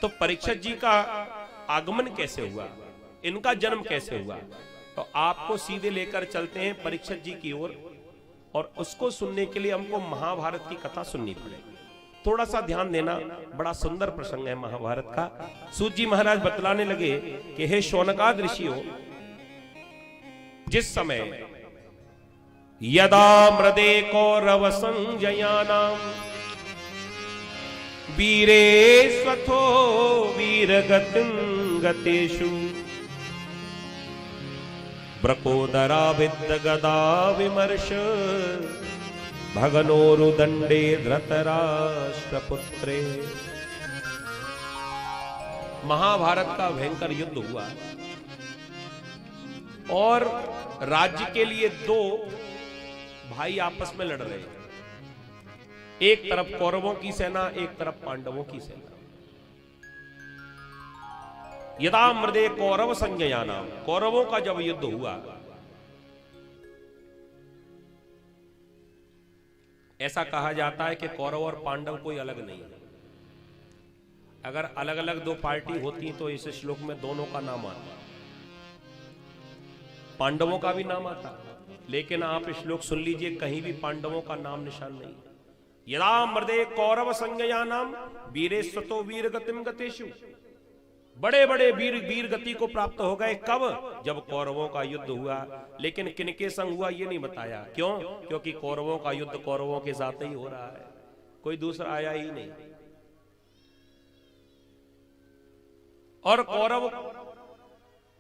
तो परीक्षित जी का आगमन कैसे हुआ, इनका जन्म कैसे हुआ, तो आपको सीधे लेकर चलते हैं परीक्षित जी की ओर, और उसको सुनने के लिए हमको महाभारत की कथा सुननी पड़ेगी। थोड़ा सा ध्यान देना, बड़ा सुंदर प्रसंग है महाभारत का। सूत जी महाराज बतलाने लगे कि हे शौनकाद ऋषियों, जिस समय यदा मृदे कौरव संजयानाम वीरे स्वथो वीरगतिं गतेषु ब्रकोदरा विद्ध गदा विमर्श भगनोरुदंडे धृतराष्ट्रपुत्रे। महाभारत का भयंकर युद्ध हुआ और राज्य के लिए दो भाई आपस में लड़ रहे हैं। एक तरफ कौरवों की सेना, एक तरफ पांडवों की सेना। यदा मृदे कौरव संज्ञानाम, कौरवों का जब युद्ध हुआ, ऐसा कहा जाता है कि कौरव और पांडव कोई अलग नहीं है। अगर अलग अलग दो पार्टी होती तो इस श्लोक में दोनों का नाम आता, पांडवों का भी नाम आता, लेकिन आप श्लोक सुन लीजिए, कहीं भी पांडवों का नाम निशान नहीं। यदा मृदे कौरव संज्ञानाम वीरे स्वतो वीर गतिम गतेषु, बड़े बड़े वीर गति को प्राप्त हो गए। कब? जब कौरवों का युद्ध हुआ। लेकिन किनके संग हुआ ये नहीं बताया। क्यों? क्योंकि कौरवों का युद्ध कौरवों के साथ ही हो रहा है, कोई दूसरा आया ही नहीं। और कौरव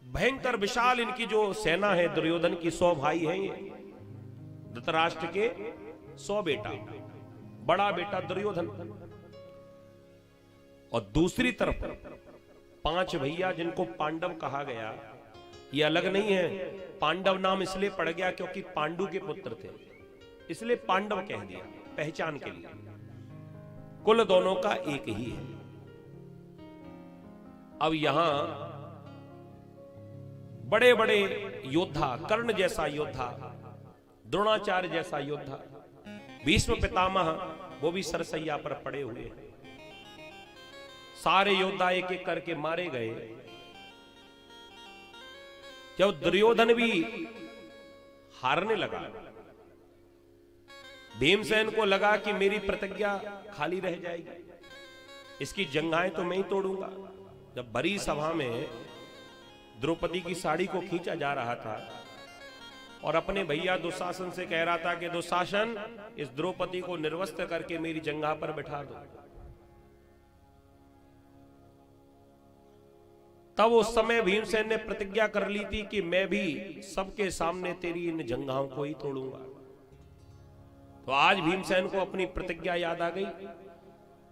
भयंकर विशाल इनकी जो सेना है, दुर्योधन की 100 भाई हैं, ये धृतराष्ट्र के 100 बेटा, बड़ा बेटा दुर्योधन, और दूसरी तरफ 5 भैया जिनको पांडव कहा गया। ये अलग नहीं है, पांडव नाम इसलिए पड़ गया क्योंकि पांडु के पुत्र थे, इसलिए पांडव कह दिया पहचान के लिए। कुल दोनों का एक ही है। अब यहां बड़े बड़े योद्धा, कर्ण जैसा योद्धा, द्रोणाचार्य जैसा योद्धा, भीष्म पितामह, वो भी सरसैया पर पड़े हुए हैं। सारे योद्धा एक एक करके मारे गए। जब दुर्योधन भी हारने लगा, भीमसेन को लगा कि मेरी प्रतिज्ञा खाली रह जाएगी, इसकी जंघाएं तो मैं ही तोड़ूंगा। जब बड़ी सभा में द्रौपदी की साड़ी को खींचा जा रहा था और अपने भैया दुशासन से कह रहा था कि दुशासन, इस द्रौपदी को निर्वस्त्र करके मेरी जंघा पर बिठा दो, तब उस समय भीमसेन ने प्रतिज्ञा कर ली थी कि मैं भी सबके सामने तेरी इन जंघाओं को ही तोड़ूंगा। तो आज भीमसेन को अपनी प्रतिज्ञा याद आ गई।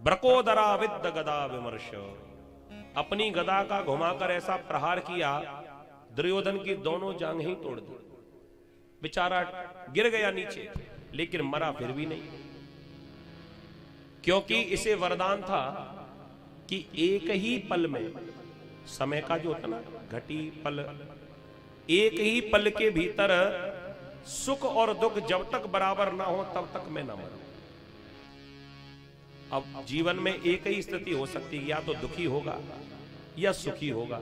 ब्रकोदरा विद्ध गदा विमर्श, अपनी गदा का घुमाकर ऐसा प्रहार किया, दुर्योधन की दोनों जांघें ही तोड़ दी। बेचारा गिर गया नीचे, लेकिन मरा फिर भी नहीं, क्योंकि इसे वरदान था कि एक ही पल में, समय का जो होता ना घटी पल, एक ही पल के भीतर सुख और दुख जब तक बराबर ना हो तब तक मैं ना मरूं। अब जीवन में एक ही स्थिति हो सकती है, या तो दुखी होगा या सुखी होगा,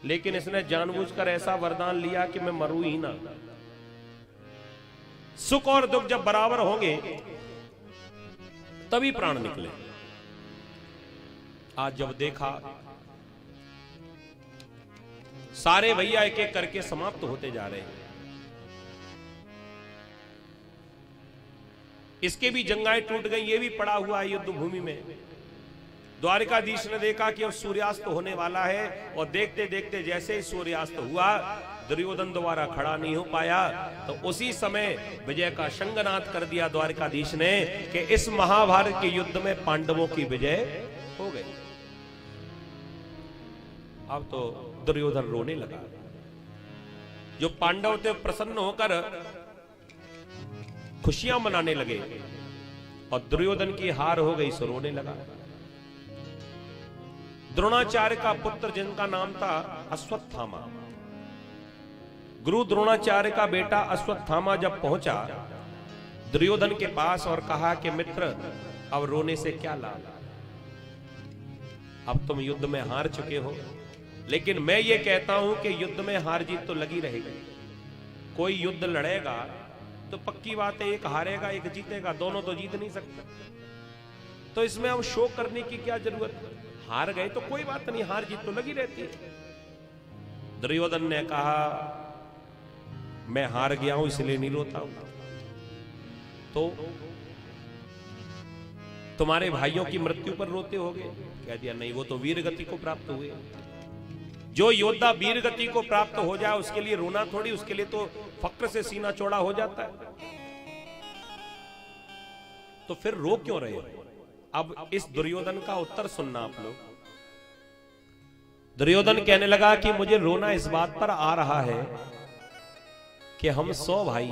लेकिन इसने जानबूझकर ऐसा वरदान लिया कि मैं मरूं ही ना। सुख और दुख जब बराबर होंगे तभी प्राण निकले। आज जब देखा सारे भैया एक एक करके समाप्त होते जा रहे हैं, इसके भी जंगाएं टूट गई, ये भी पड़ा हुआ है युद्ध भूमि में। द्वारिकाधीश ने देखा कि अब सूर्यास्त होने वाला है, और देखते देखते जैसे ही सूर्यास्त हुआ, दुर्योधन दोबारा खड़ा नहीं हो पाया, तो उसी समय विजय का शंखनाद कर दिया द्वारिकाधीश ने कि इस महाभारत के युद्ध में पांडवों की विजय हो गई। अब तो दुर्योधन रोने लगा। जो पांडव थे प्रसन्न होकर खुशियां मनाने लगे, और दुर्योधन की हार हो गई सो रोने लगा। द्रोणाचार्य का पुत्र जिनका नाम था अश्वत्थामा, गुरु द्रोणाचार्य का बेटा अश्वत्थामा जब पहुंचा दुर्योधन के पास और कहा कि मित्र, अब रोने से क्या लाभ, अब तुम युद्ध में हार चुके हो, लेकिन मैं ये कहता हूं कि युद्ध में हार जीत तो लगी रहेगी। कोई युद्ध लड़ेगा तो पक्की बात है एक हारेगा एक जीतेगा, दोनों तो जीत नहीं सकते। तो इसमें अब शोक करने की क्या जरूरत है? हार गए तो कोई बात नहीं, हार जीत तो लगी रहती है। दुर्योधन ने कहा मैं हार गया हूं इसलिए नहीं रोता हूं। तो तुम्हारे भाइयों की मृत्यु पर रोते होगे? कह दिया नहीं, वो तो वीर गति को प्राप्त हुए। जो योद्धा वीर गति को प्राप्त हो जाए उसके लिए रोना थोड़ी, उसके लिए तो फक्र से सीना चौड़ा हो जाता है। तो फिर रो क्यों रहे हो? अब इस दुर्योधन का उत्तर सुनना आप लोग। दुर्योधन कहने लगा कि मुझे रोना इस बात पर आ रहा है कि हम 100 भाई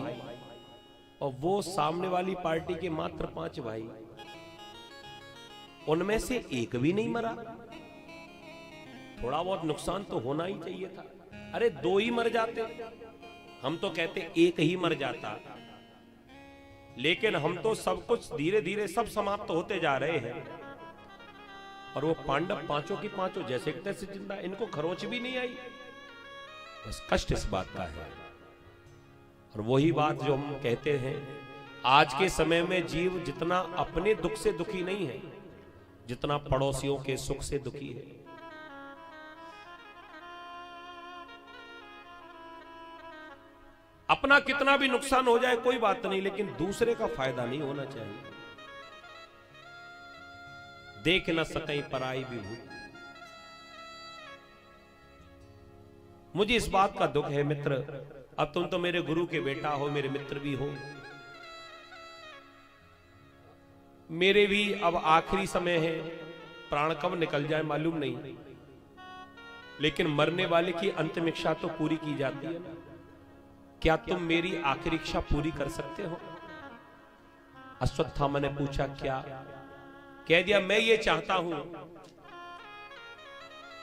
और वो सामने वाली पार्टी के मात्र 5 भाई, उनमें से एक भी नहीं मरा। थोड़ा बहुत नुकसान तो होना ही चाहिए था। अरे 2 ही मर जाते, हम तो कहते 1 ही मर जाता। लेकिन हम तो सब कुछ धीरे धीरे सब समाप्त होते जा रहे हैं, और वो पांडव 5 की 5 जैसे तैसे जिंदा, इनको खरोच भी नहीं आई। बस कष्ट इस बात का है। और वही बात जो हम कहते हैं, आज के समय में जीव जितना अपने दुख से दुखी नहीं है, जितना पड़ोसियों के सुख से दुखी है। अपना कितना भी नुकसान हो जाए कोई बात नहीं, लेकिन दूसरे का फायदा नहीं होना चाहिए। देख न सके पराई विभूति। मुझे इस बात का दुख है मित्र, अब तुम तो मेरे गुरु के बेटा हो, मेरे मित्र भी हो। मेरे भी अब आखिरी समय है, प्राण कब निकल जाए मालूम नहीं, लेकिन मरने वाले की अंतिम इच्छा तो पूरी की जाती है ना। क्या तुम मेरी आखिरी इच्छा पूरी कर सकते हो? अश्वत्थामा ने पूछा क्या? कह दिया मैं ये चाहता हूं,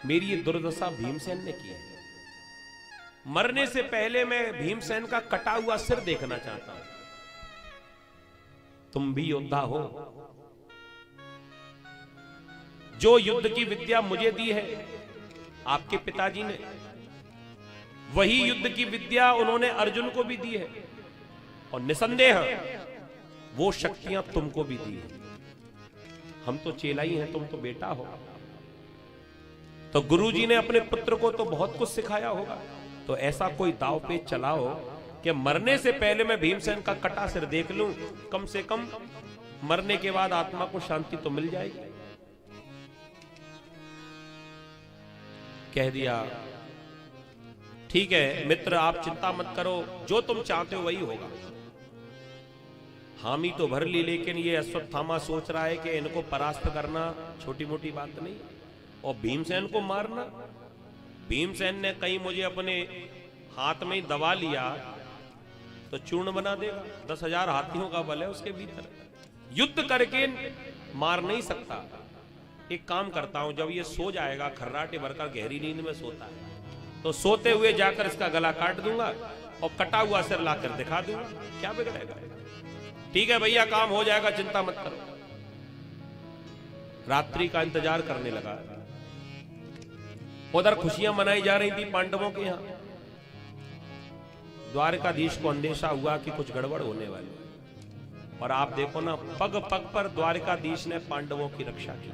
मेरी ये दुर्दशा भीमसेन ने की है। मरने से पहले मैं भीमसेन का कटा हुआ सिर देखना चाहता हूं। तुम भी योद्धा हो, जो युद्ध की विद्या मुझे दी है आपके पिताजी ने, वही युद्ध की विद्या उन्होंने अर्जुन को भी दी है, और निसंदेह वो शक्तियां तुमको भी दी है। हम तो चेला ही हैं, तुम तो बेटा हो। तो गुरुजी ने अपने पुत्र को तो बहुत कुछ सिखाया होगा, तो ऐसा कोई दाव पेच चलाओ कि मरने से पहले मैं भीमसेन का कटा सिर देख लूं। कम से कम मरने के बाद आत्मा को शांति तो मिल जाएगी। कह दिया ठीक है मित्र, आप चिंता मत करो, जो तुम चाहते हो वही होगा। हामी तो भर ली, लेकिन ये अश्वत्थामा सोच रहा है कि इनको परास्त करना छोटी मोटी बात नहीं, और भीमसेन को मारना। भीमसेन ने कहीं मुझे अपने हाथ में ही दबा लिया तो चूर्ण बना देगा। 10,000 हाथियों का बल है उसके भीतर, युद्ध करके मार नहीं सकता। एक काम करता हूं, जब ये सो जाएगा, खर्राटे भरकर गहरी नींद में सोता है, तो सोते हुए जाकर इसका गला काट दूंगा और कटा हुआ सिर लाकर दिखा दूंगा, क्या बिगड़ेगा। ठीक है भैया, काम हो जाएगा, चिंता मत करो। रात्रि का इंतजार करने लगा। उधर खुशियां मनाई जा रही थी पांडवों के यहां। द्वारकाधीश को अंदेशा हुआ कि कुछ गड़बड़ होने वाली, और आप देखो ना, पग पग पर द्वारकाधीश ने पांडवों की रक्षा की।